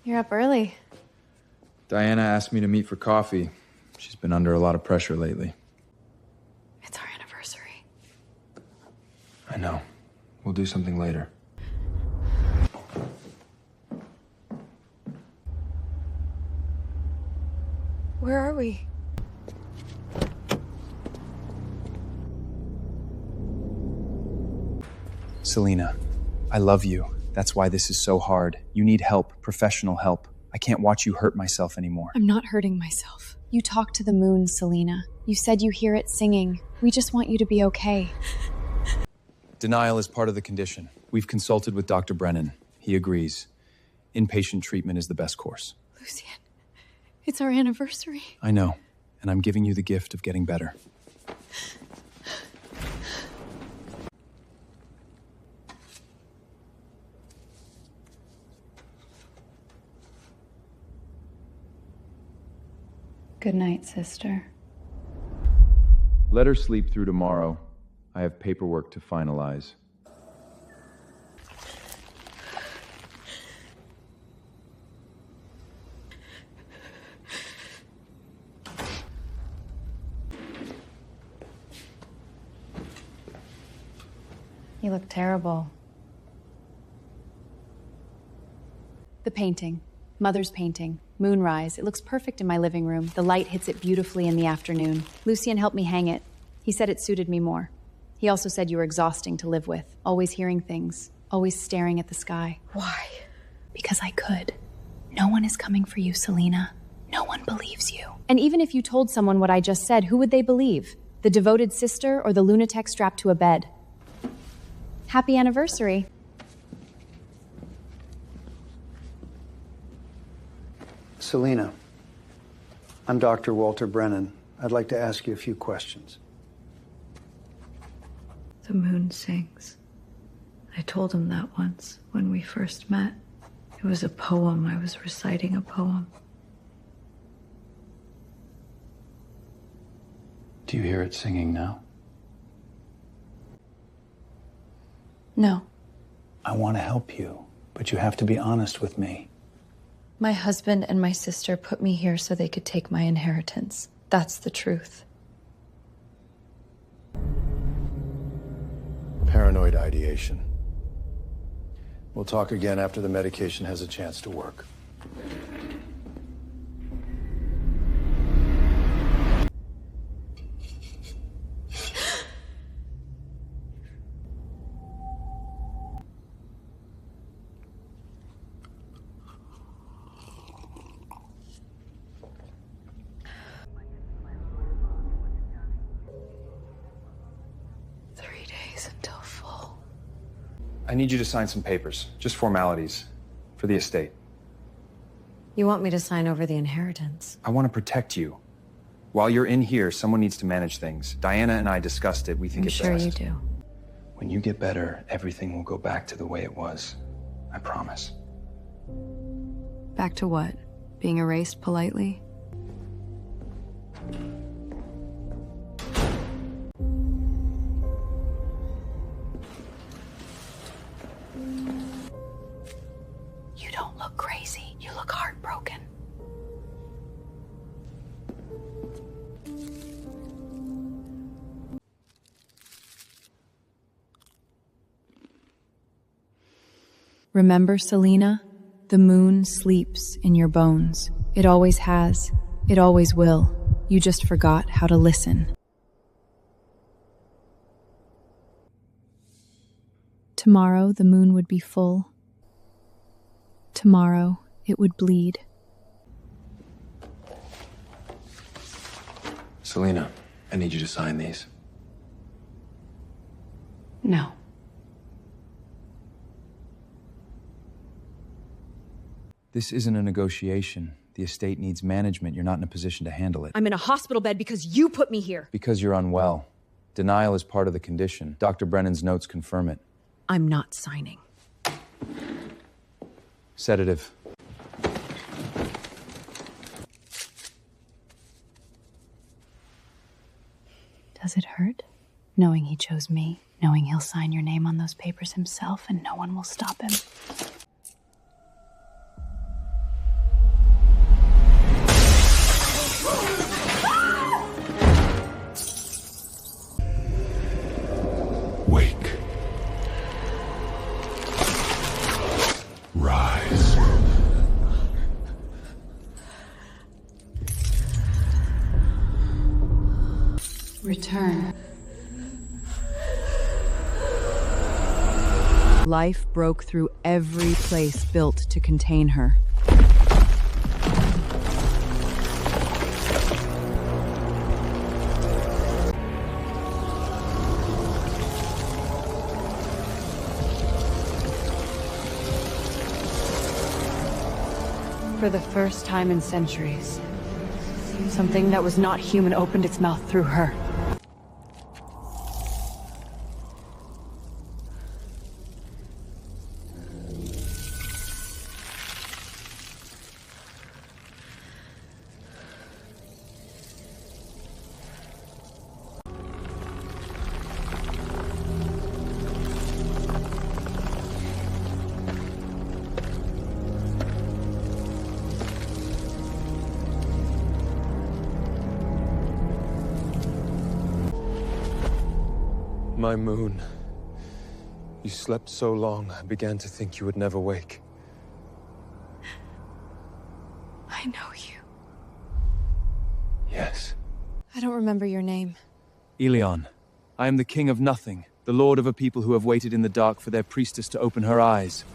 You're up early. Diana asked me to meet for coffee. She's been under a lot of pressure lately. It's our anniversary. I know. We'll do something later. Where are we? Selena, I love you. That's why this is so hard. You need help, professional help. I can't watch you hurt myself anymore. I'm not hurting myself. You talk to the moon, Selena. You said you hear it singing. We just want you to be okay. Denial is part of the condition. We've consulted with Dr. Brennan. He agrees. Inpatient treatment is the best course. Lucian, it's our anniversary. I know, and I'm giving you the gift of getting better. Good night, sister. Let her sleep through tomorrow. I have paperwork to finalize. You look terrible. The painting. Mother's painting. Moonrise. It looks perfect in my living room. The light hits it beautifully in the afternoon. Lucian helped me hang it. He said it suited me more. He also said you were exhausting to live with. Always hearing things. Always staring at the sky. Why? Because I could. No one is coming for you, Selena. No one believes you. And even if you told someone what I just said, who would they believe? The devoted sister or the lunatic strapped to a bed? Happy anniversary. Selena, I'm Dr. Walter Brennan. I'd like to ask you a few questions. The moon sings. I told him that once when we first met. It was a poem. I was reciting a poem. Do you hear it singing now? No. I want to help you, but you have to be honest with me. My husband and my sister put me here so they could take my inheritance. That's the truth. Paranoid ideation. We'll talk again after the medication has a chance to work. I need you to sign some papers, just formalities, for the estate. You want me to sign over the inheritance? I want to protect you. While you're in here, someone needs to manage things. Diana and I discussed it. We think it's best. I'm sure you do. When you get better, everything will go back to the way it was. I promise. Back to what? Being erased politely? You don't look crazy. You look heartbroken. Remember, Selena? The moon sleeps in your bones. It always has. It always will. You just forgot how to listen. Tomorrow, the moon would be full. Tomorrow, it would bleed. Selena, I need you to sign these. No. This isn't a negotiation. The estate needs management. You're not in a position to handle it. I'm in a hospital bed because you put me here. Because you're unwell. Denial is part of the condition. Dr. Brennan's notes confirm it. I'm not signing. Sedative. Does it hurt? Knowing he chose me, knowing he'll sign your name on those papers himself and no one will stop him. Life broke through every place built to contain her. For the first time in centuries, something that was not human opened its mouth through her. My moon. You slept so long, I began to think you would never wake. I know you. Yes. I don't remember your name. Elion, I am the king of nothing, the lord of a people who have waited in the dark for their priestess to open her eyes.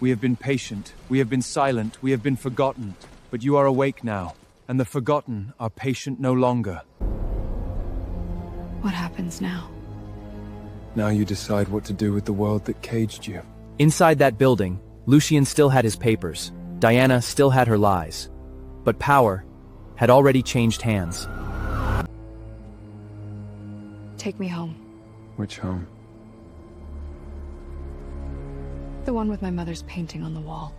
We have been patient, we have been silent, we have been forgotten. But you are awake now, and the forgotten are patient no longer. What happens now? Now you decide what to do with the world that caged you. Inside that building, Lucian still had his papers. Diana still had her lies. But power had already changed hands. Take me home. Which home? The one with my mother's painting on the wall.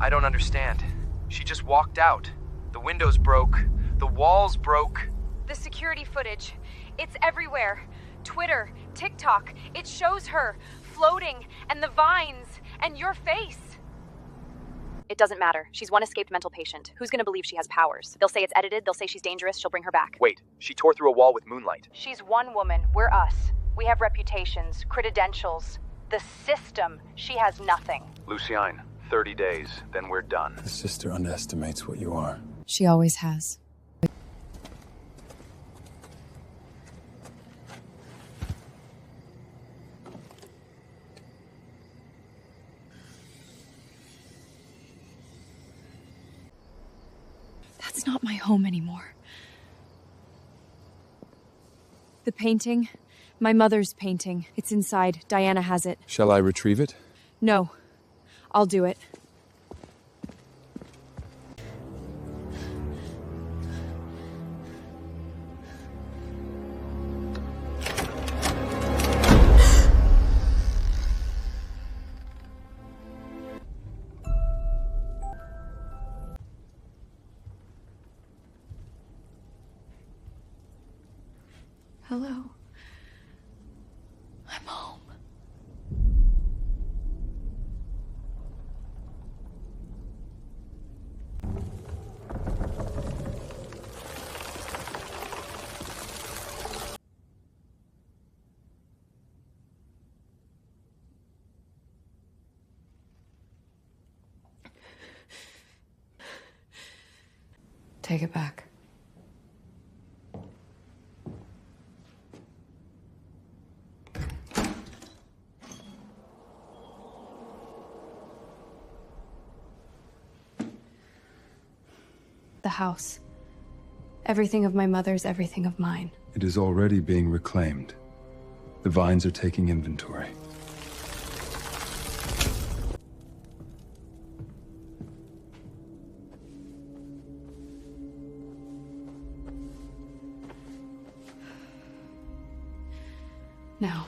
I don't understand. She just walked out. The windows broke. The walls broke. The security footage. It's everywhere. Twitter, TikTok. It shows her floating, and the vines, and your face. It doesn't matter. She's one escaped mental patient. Who's gonna believe she has powers? They'll say it's edited, they'll say she's dangerous, she'll bring her back. Wait, she tore through a wall with moonlight. She's one woman. We're us. We have reputations, credentials. The system, she has nothing. Luciane, 30 days, then we're done. The sister underestimates what you are. She always has. That's not my home anymore. The painting, my mother's painting. It's inside. Diana has it. Shall I retrieve it? No. I'll do it. Hello. I'm home. Take it back. The house. Everything of my mother's, everything of mine. It is already being reclaimed. The vines are taking inventory. Now.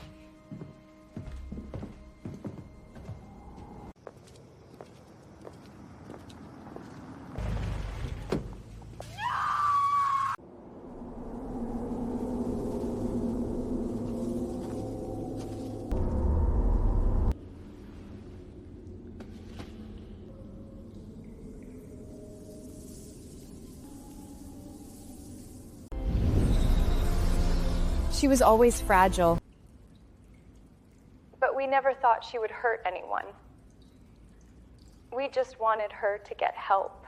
She was always fragile. But we never thought she would hurt anyone. We just wanted her to get help.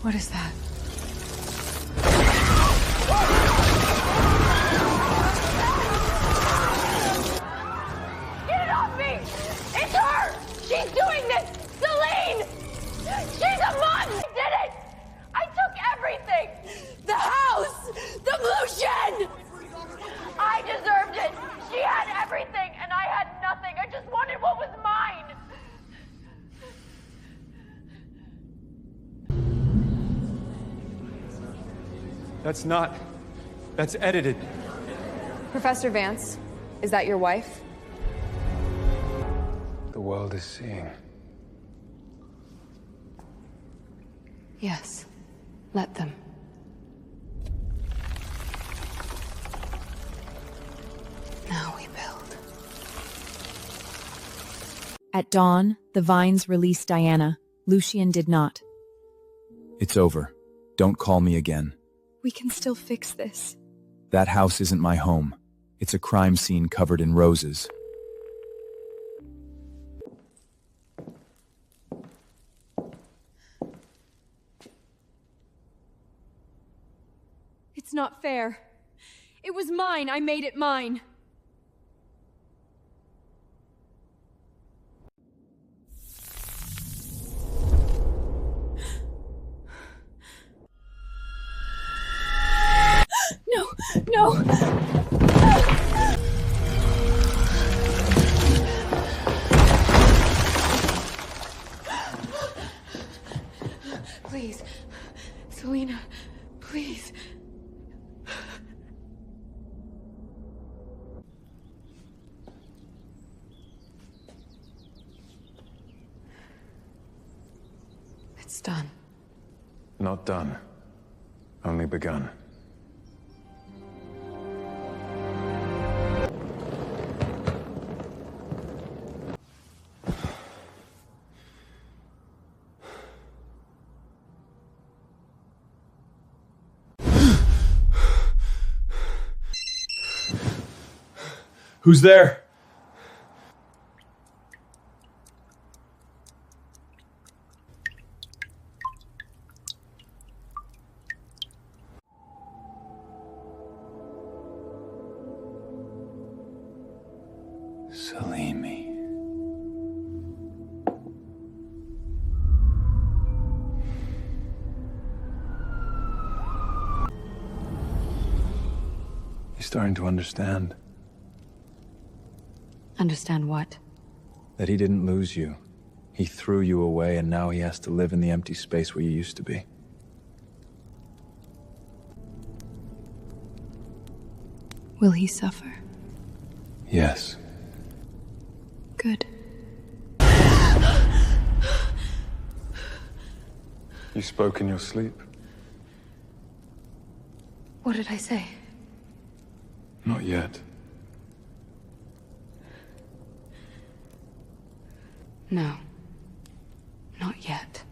What is that? Get it off me! It's her! She's doing this! Celine! She's a mom! I did it! I took everything! The house! The blue shed! I deserved it! She had everything and I had nothing! I just wanted what was mine! That's edited. Professor Vance, is that your wife? The world is seeing. Yes. Let them. Now we build. At dawn, the vines released Diana. Lucian did not. It's over. Don't call me again. We can still fix this. That house isn't my home. It's a crime scene covered in roses. It's not fair. It was mine. I made it mine. No, no. Please, Selena, please. It's done. Not done. Only begun. Who's there? Salimi. He's starting to understand. Understand what? That he didn't lose you. He threw you away, and now he has to live in the empty space where you used to be. Will he suffer? Yes. Good. You spoke in your sleep? What did I say? Not yet. No. Not yet.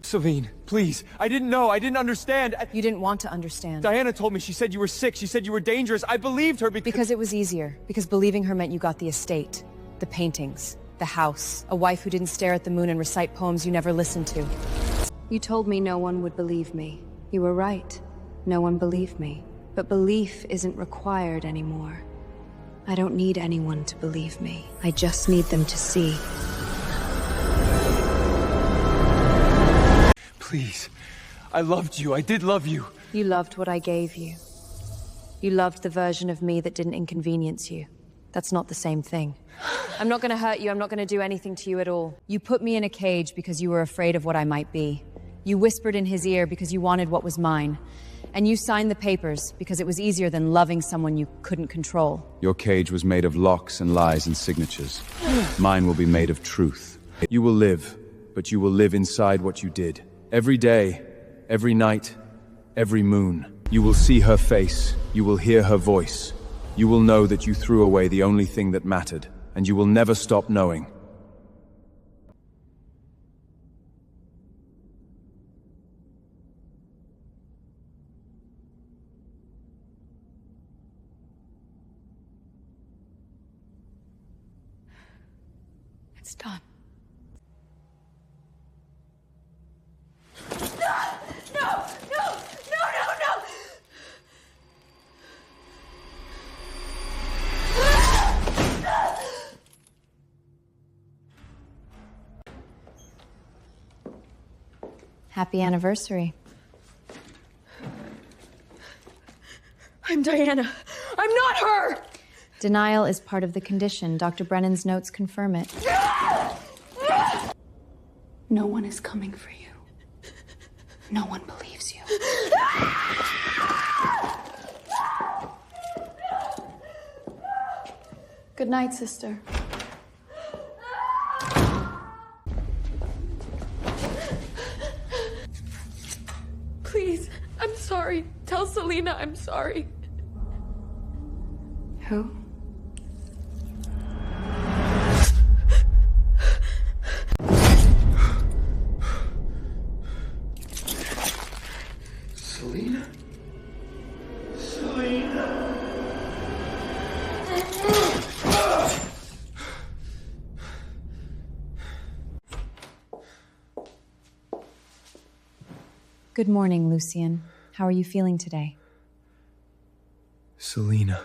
Celine, please. I didn't know. I didn't understand. You didn't want to understand. Diana told me. She said you were sick. She said you were dangerous. I believed her Because it was easier. Because believing her meant you got the estate, the paintings, the house, a wife who didn't stare at the moon and recite poems you never listened to. You told me no one would believe me. You were right. No one believed me. But belief isn't required anymore. I don't need anyone to believe me. I just need them to see. Please. I loved you. I did love you. You loved what I gave you. You loved the version of me that didn't inconvenience you. That's not the same thing. I'm not gonna hurt you. I'm not gonna do anything to you at all. You put me in a cage because you were afraid of what I might be. You whispered in his ear because you wanted what was mine. And you signed the papers because it was easier than loving someone you couldn't control. Your cage was made of locks and lies and signatures. Mine will be made of truth. You will live, but you will live inside what you did. Every day, Every night, every moon, you will see her face, you will hear her voice. You will know that you threw away the only thing that mattered, and you will never stop knowing. It's done. Happy anniversary. I'm Diana. I'm not her! Denial is part of the condition. Dr. Brennan's notes confirm it. No one is coming for you. No one believes you. Good night, sister. Please, I'm sorry. Tell Selena I'm sorry. Who? Selena? Selena? Good morning, Lucian. How are you feeling today? Selena.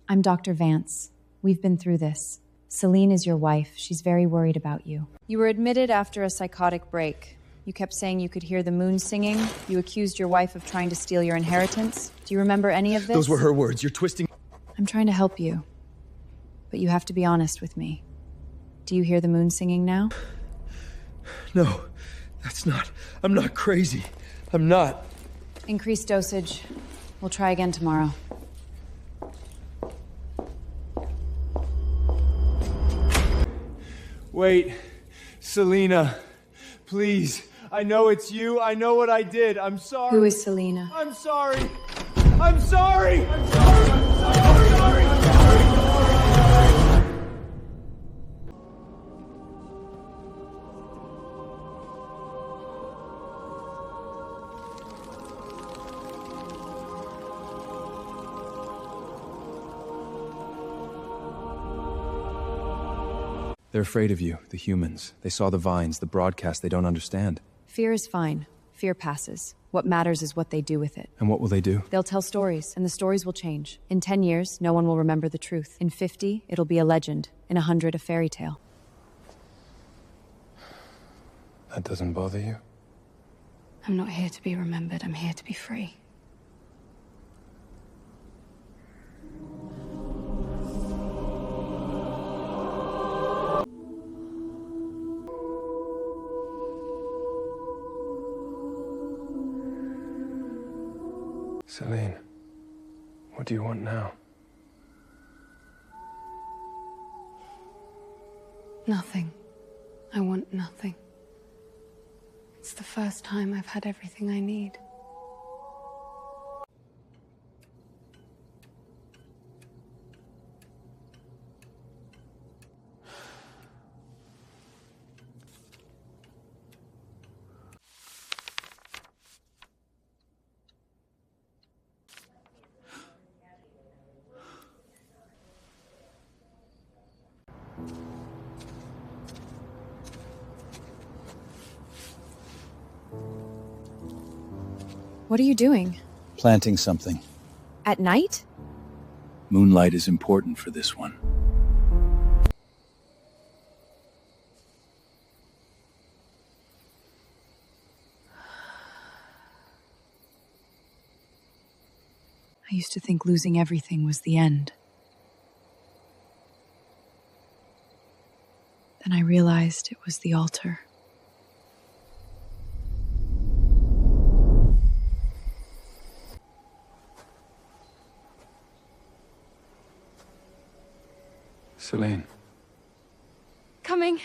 I'm Dr. Vance. We've been through this. Celine is your wife. She's very worried about you. You were admitted after a psychotic break. You kept saying you could hear the moon singing. You accused your wife of trying to steal your inheritance. Do you remember any of this? Those were her words. You're twisting. I'm trying to help you. But you have to be honest with me. Do you hear the moon singing now? No, that's not. I'm not crazy. I'm not. Increased dosage. We'll try again tomorrow. Wait, Selena, please. I know it's you. I know what I did. I'm sorry. Who is Selena? I'm sorry. I'm sorry. I'm sorry. I'm sorry. I'm sorry. They're afraid of you, the humans. They saw the vines, the broadcast they don't understand. Fear is fine. Fear passes. What matters is what they do with it. And what will they do? They'll tell stories, and the stories will change. In 10 years, no one will remember the truth. In 50, it'll be a legend. In 100, a fairy tale. That doesn't bother you? I'm not here to be remembered. I'm here to be free. Celine, what do you want now? Nothing. I want nothing. It's the first time I've had everything I need. What are you doing? Planting something. At night? Moonlight is important for this one. I used to think losing everything was the end. Then I realized it was the altar. Celine. Coming.